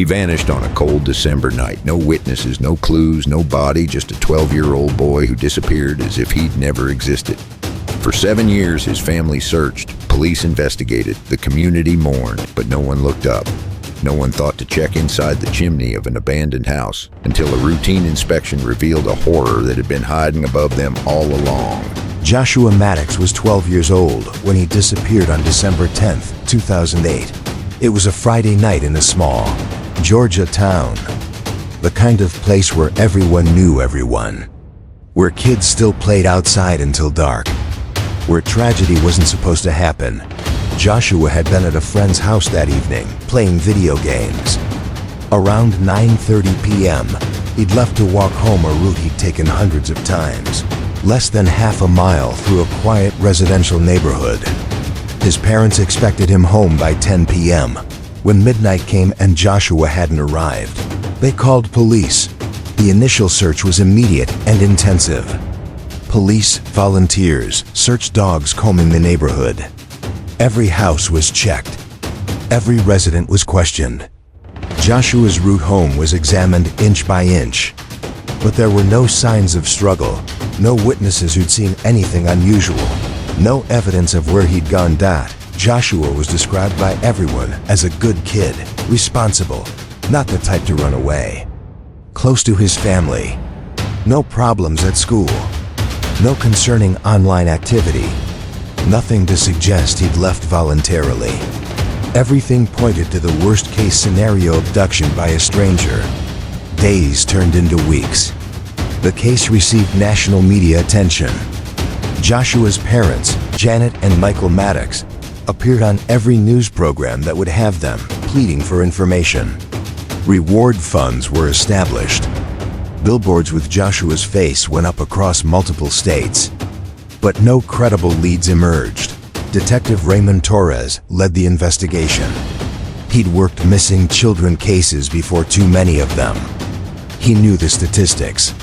He vanished on a cold December night. No witnesses, no clues, no body, just a 12-year-old boy who disappeared as if he'd never existed. For 7 years, his family searched. Police investigated. The community mourned, but no one looked up. No one thought to check inside the chimney of an abandoned house until a routine inspection revealed a horror that had been hiding above them all along. Joshua Maddox was 12 years old when he disappeared on December 10, 2008. It was a Friday night in a small Georgia town, the kind of place where everyone knew everyone, where kids still played outside until dark, where tragedy wasn't supposed to happen. Joshua had been at a friend's house that evening, playing video games. Around 9:30 p.m., he'd left to walk home a route he'd taken hundreds of times, less than half a mile through a quiet residential neighborhood. His parents expected him home by 10 p.m. When midnight came and Joshua hadn't arrived, they called police. The initial search was immediate and intensive. Police, volunteers, search dogs combing the neighborhood. Every house was checked. Every resident was questioned. Joshua's route home was examined inch by inch. But there were no signs of struggle, no witnesses who'd seen anything unusual, no evidence of where he'd gone. Joshua was described by everyone as a good kid, responsible, not the type to run away. Close to his family. No problems at school. No concerning online activity. Nothing to suggest he'd left voluntarily. Everything pointed to the worst-case scenario: abduction by a stranger. Days turned into weeks. The case received national media attention. Joshua's parents, Janet and Michael Maddox, appeared on every news program that would have them pleading for information. Reward funds were established. Billboards with Joshua's face went up across multiple states. But no credible leads emerged. Detective Raymond Torres led the investigation. He'd worked missing children cases before too many of them. He knew the statistics.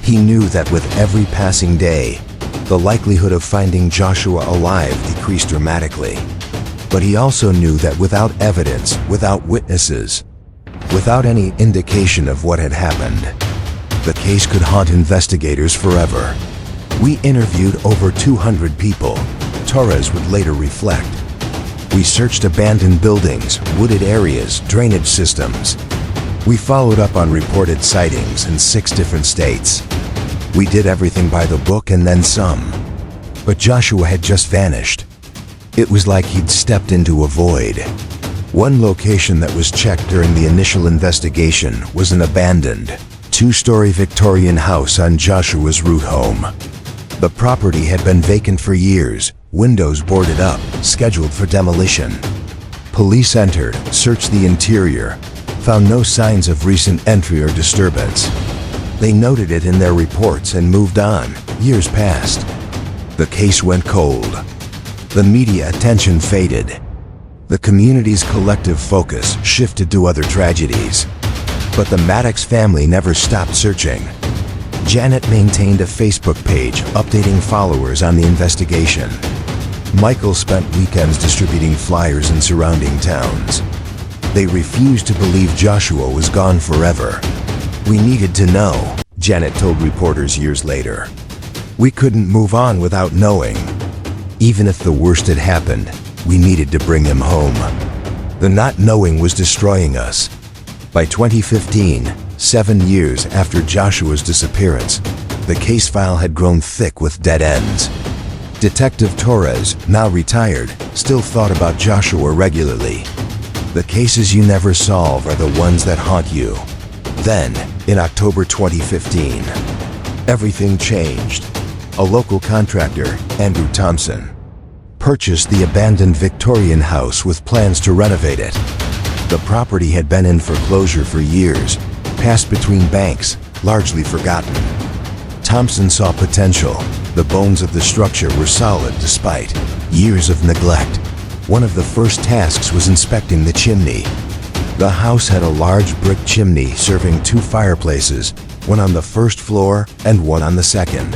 He knew that with every passing day, the likelihood of finding Joshua alive decreased dramatically. But he also knew that without evidence, without witnesses, without any indication of what had happened, the case could haunt investigators forever. We interviewed over 200 people, Torres would later reflect. We searched abandoned buildings, wooded areas, drainage systems. We followed up on reported sightings in 6 different states. We did everything by the book and then some. But Joshua had just vanished. It was like he'd stepped into a void. One location that was checked during the initial investigation was an abandoned, 2-story Victorian house on Joshua's route home. The property had been vacant for years, windows boarded up, scheduled for demolition. Police entered, searched the interior, found no signs of recent entry or disturbance. They noted it in their reports and moved on. Years passed. The case went cold. The media attention faded. The community's collective focus shifted to other tragedies. But the Maddox family never stopped searching. Janet maintained a Facebook page updating followers on the investigation. Michael spent weekends distributing flyers in surrounding towns. They refused to believe Joshua was gone forever. We needed to know, Janet told reporters years later. We couldn't move on without knowing. Even if the worst had happened, we needed to bring him home. The not knowing was destroying us. By 2015, 7 years after Joshua's disappearance, the case file had grown thick with dead ends. Detective Torres, now retired, still thought about Joshua regularly. The cases you never solve are the ones that haunt you. Then, in October 2015, everything changed. A local contractor, Andrew Thompson, purchased the abandoned Victorian house with plans to renovate it. The property had been in foreclosure for years, passed between banks, largely forgotten. Thompson saw potential. The bones of the structure were solid despite years of neglect. One of the first tasks was inspecting the chimney. The house had a large brick chimney serving 2 fireplaces, one on the first floor and one on the second.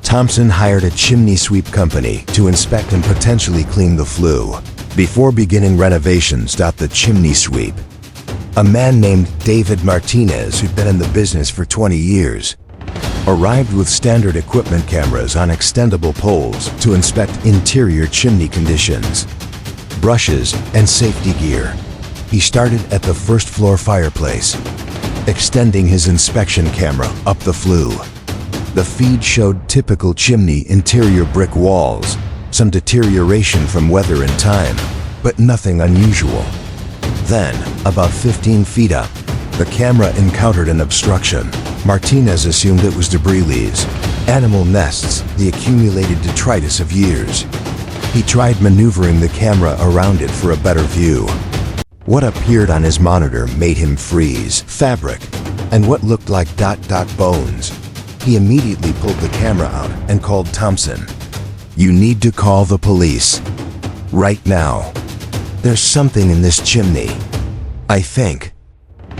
Thompson hired a chimney sweep company to inspect and potentially clean the flue before beginning renovations. The chimney sweep A man named David Martinez, who'd been in the business for 20 years, arrived with standard equipment cameras on extendable poles to inspect interior chimney conditions, brushes, and safety gear. He started at the first floor fireplace, extending his inspection camera up the flue. The feed showed typical chimney interior brick walls, some deterioration from weather and time, but nothing unusual. Then, about 15 feet up, the camera encountered an obstruction. Martinez assumed it was debris leaves, animal nests, the accumulated detritus of years. He tried maneuvering the camera around it for a better view. What appeared on his monitor made him freeze. Fabric, and what looked like bones. He immediately pulled the camera out and called Thompson. "You need to call the police. Right now. There's something in this chimney. I think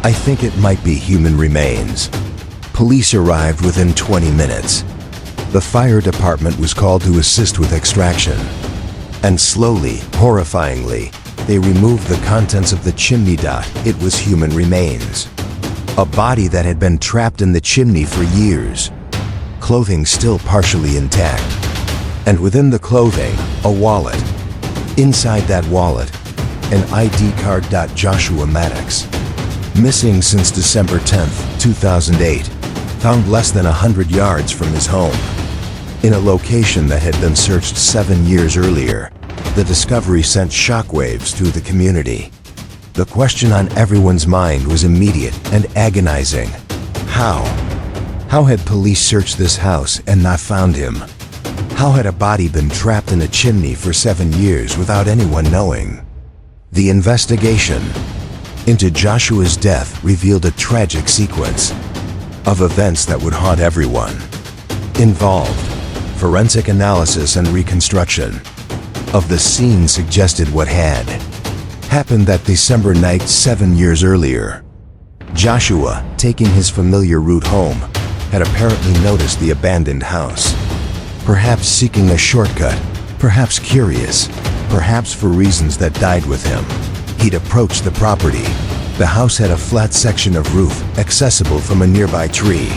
it might be human remains." Police arrived within 20 minutes. The fire department was called to assist with extraction. And slowly, horrifyingly, they removed the contents of the chimney. It was human remains. A body that had been trapped in the chimney for years. Clothing still partially intact. And within the clothing, a wallet. Inside that wallet, an ID card. Joshua Maddox, missing since December 10th, 2008, found less than 100 yards from his home. In a location that had been searched 7 years earlier, the discovery sent shockwaves through the community. The question on everyone's mind was immediate and agonizing. How? How had police searched this house and not found him? How had a body been trapped in a chimney for 7 years without anyone knowing? The investigation into Joshua's death revealed a tragic sequence of events that would haunt everyone involved. Forensic analysis and reconstruction of the scene suggested what had happened that December night 7 years earlier. Joshua, taking his familiar route home, had apparently noticed the abandoned house. Perhaps seeking a shortcut, perhaps curious, perhaps for reasons that died with him, he'd approached the property. The house had a flat section of roof accessible from a nearby tree.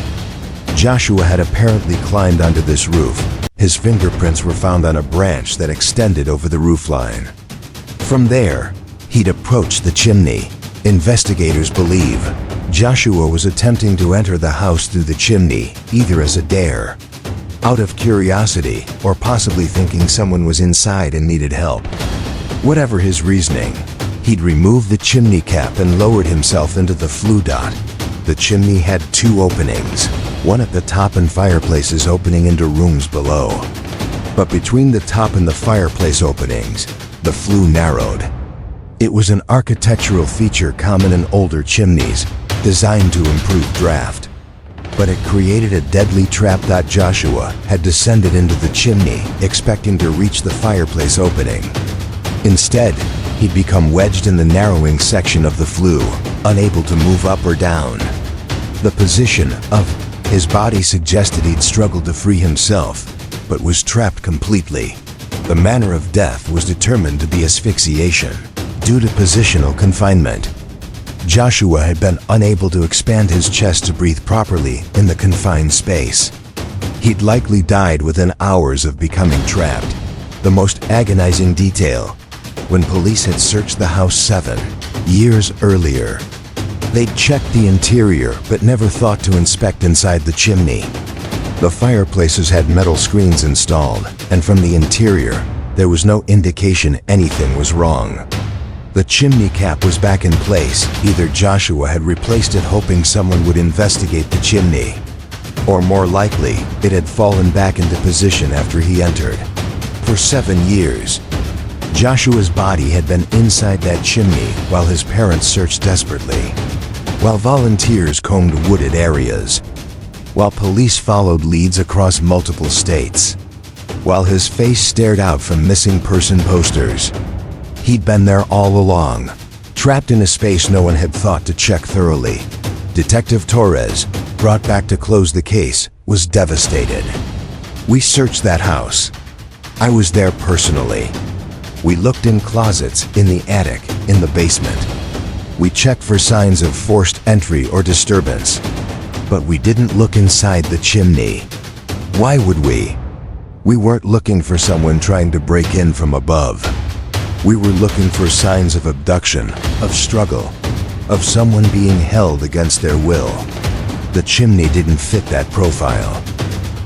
Joshua had apparently climbed onto this roof. His fingerprints were found on a branch that extended over the roofline. From there, he'd approached the chimney. Investigators believe Joshua was attempting to enter the house through the chimney, either as a dare, out of curiosity, or possibly thinking someone was inside and needed help. Whatever his reasoning, he'd removed the chimney cap and lowered himself into the flue. The chimney had 2 openings, one at the top and fireplaces opening into rooms below. But between the top and the fireplace openings, the flue narrowed. It was an architectural feature common in older chimneys, designed to improve draft. But it created a deadly trap. Joshua had descended into the chimney, expecting to reach the fireplace opening. Instead, he'd become wedged in the narrowing section of the flue, unable to move up or down. The position of his body suggested he'd struggled to free himself, but was trapped completely. The manner of death was determined to be asphyxiation, due to positional confinement. Joshua had been unable to expand his chest to breathe properly in the confined space. He'd likely died within hours of becoming trapped. The most agonizing detail, when police had searched the house 7 years earlier, they'd checked the interior but never thought to inspect inside the chimney. The fireplaces had metal screens installed, and from the interior, there was no indication anything was wrong. The chimney cap was back in place. Either Joshua had replaced it hoping someone would investigate the chimney, or more likely, it had fallen back into position after he entered. For 7 years, Joshua's body had been inside that chimney while his parents searched desperately, while volunteers combed wooded areas, while police followed leads across multiple states, while his face stared out from missing person posters. He'd been there all along, trapped in a space no one had thought to check thoroughly. Detective Torres, brought back to close the case, was devastated. We searched that house. I was there personally. We looked in closets, in the attic, in the basement. We checked for signs of forced entry or disturbance, but we didn't look inside the chimney. Why would we? We weren't looking for someone trying to break in from above. We were looking for signs of abduction, of struggle, of someone being held against their will. The chimney didn't fit that profile.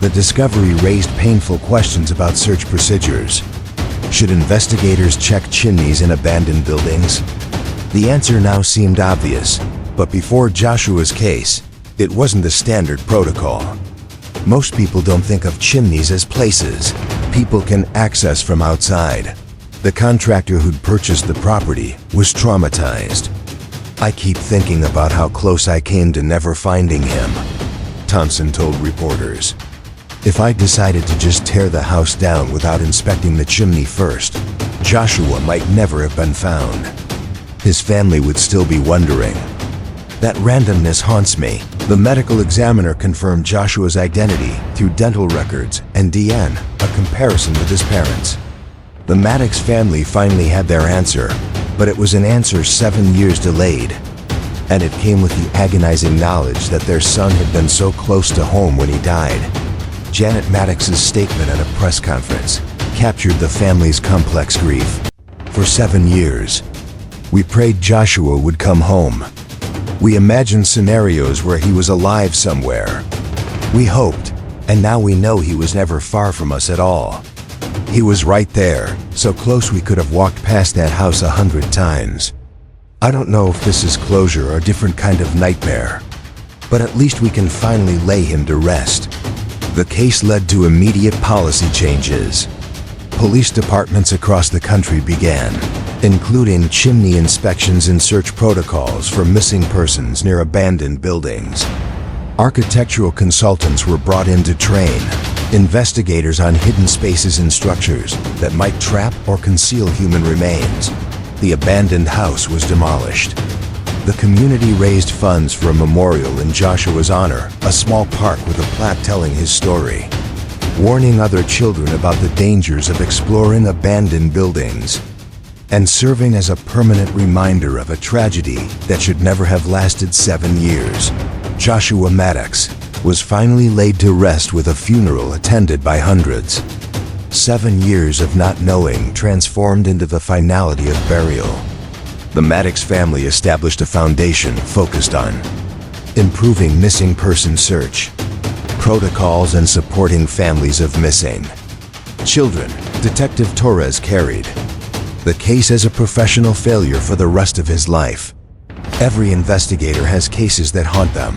The discovery raised painful questions about search procedures. Should investigators check chimneys in abandoned buildings? The answer now seemed obvious, but before Joshua's case, it wasn't the standard protocol. Most people don't think of chimneys as places people can access from outside. The contractor who'd purchased the property was traumatized. I keep thinking about how close I came to never finding him, Thompson told reporters. If I decided to just tear the house down without inspecting the chimney first, Joshua might never have been found. His family would still be wondering. That randomness haunts me. The medical examiner confirmed Joshua's identity through dental records and DNA, a comparison with his parents. The Maddox family finally had their answer, but it was an answer 7 years delayed. And it came with the agonizing knowledge that their son had been so close to home when he died. Janet Maddox's statement at a press conference captured the family's complex grief. For 7 years, we prayed Joshua would come home. We imagined scenarios where he was alive somewhere. We hoped, and now we know he was never far from us at all. He was right there, so close we could have walked past that house 100 times. I don't know if this is closure or a different kind of nightmare, but at least we can finally lay him to rest. The case led to immediate policy changes. Police departments across the country began, including chimney inspections and search protocols for missing persons near abandoned buildings. Architectural consultants were brought in to train investigators on hidden spaces and structures that might trap or conceal human remains. The abandoned house was demolished. The community raised funds for a memorial in Joshua's honor, a small park with a plaque telling his story, warning other children about the dangers of exploring abandoned buildings, and serving as a permanent reminder of a tragedy that should never have lasted 7 years. Joshua Maddox was finally laid to rest with a funeral attended by hundreds. 7 years of not knowing transformed into the finality of burial. The Maddox family established a foundation focused on improving missing person search, protocols, and supporting families of missing children. Detective Torres carried the case as a professional failure for the rest of his life. Every investigator has cases that haunt them.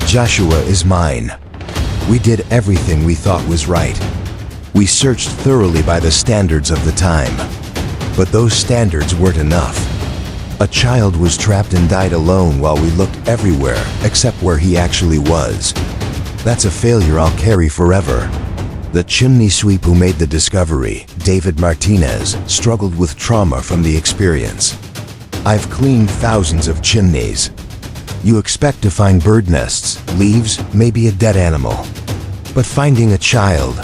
Joshua is mine. We did everything we thought was right. We searched thoroughly by the standards of the time. But those standards weren't enough. A child was trapped and died alone while we looked everywhere except where he actually was. That's a failure I'll carry forever. The chimney sweep who made the discovery, David Martinez, struggled with trauma from the experience. I've cleaned thousands of chimneys. You expect to find bird nests, leaves, maybe a dead animal. But finding a child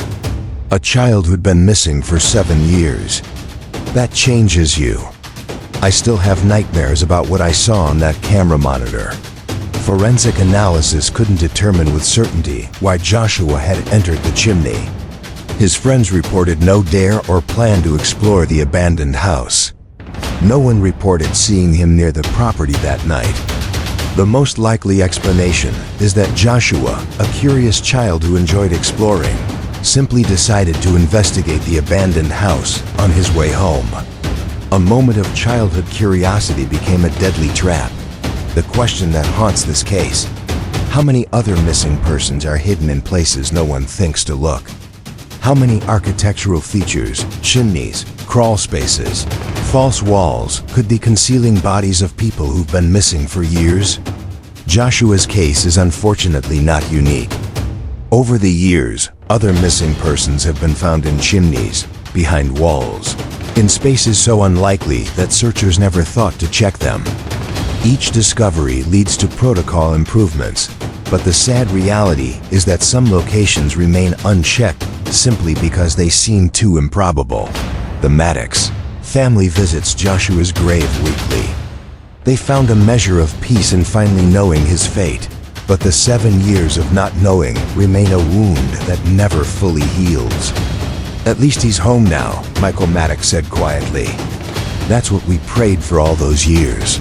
who'd been missing for 7 years, that changes you. I still have nightmares about what I saw on that camera monitor. Forensic analysis couldn't determine with certainty why Joshua had entered the chimney. His friends reported no dare or plan to explore the abandoned house. No one reported seeing him near the property that night. The most likely explanation is that Joshua, a curious child who enjoyed exploring, simply decided to investigate the abandoned house on his way home. A moment of childhood curiosity became a deadly trap. The question that haunts this case: how many other missing persons are hidden in places no one thinks to look? How many architectural features, chimneys, crawl spaces, false walls could be concealing bodies of people who've been missing for years? Joshua's case is unfortunately not unique. Over the years, other missing persons have been found in chimneys, behind walls, in spaces so unlikely that searchers never thought to check them. Each discovery leads to protocol improvements, but the sad reality is that some locations remain unchecked simply because they seem too improbable. The Maddox family visits Joshua's grave weekly. They found a measure of peace in finally knowing his fate, but the 7 years of not knowing remain a wound that never fully heals. At least he's home now, Michael Maddox said quietly. That's what we prayed for all those years.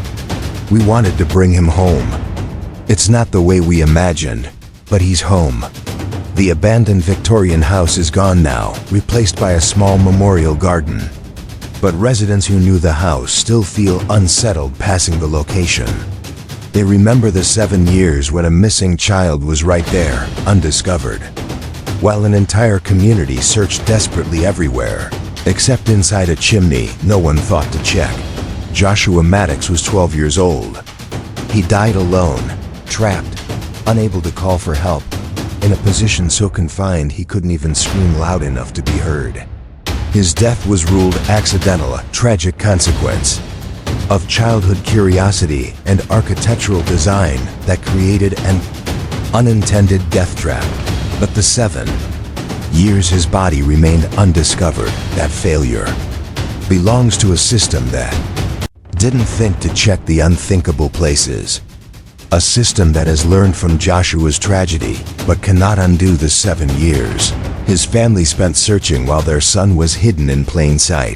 We wanted to bring him home. It's not the way we imagined, but he's home. The abandoned Victorian house is gone now, replaced by a small memorial garden. But residents who knew the house still feel unsettled passing the location. They remember the 7 years when a missing child was right there, undiscovered. While an entire community searched desperately everywhere, except inside a chimney no one thought to check. Joshua Maddox was 12 years old. He died alone, trapped, unable to call for help, in a position so confined he couldn't even scream loud enough to be heard. His death was ruled accidental, a tragic consequence of childhood curiosity and architectural design that created an unintended death trap. But the 7 years his body remained undiscovered, that failure belongs to a system that didn't think to check the unthinkable places. A system that has learned from Joshua's tragedy, but cannot undo the 7 years his family spent searching while their son was hidden in plain sight.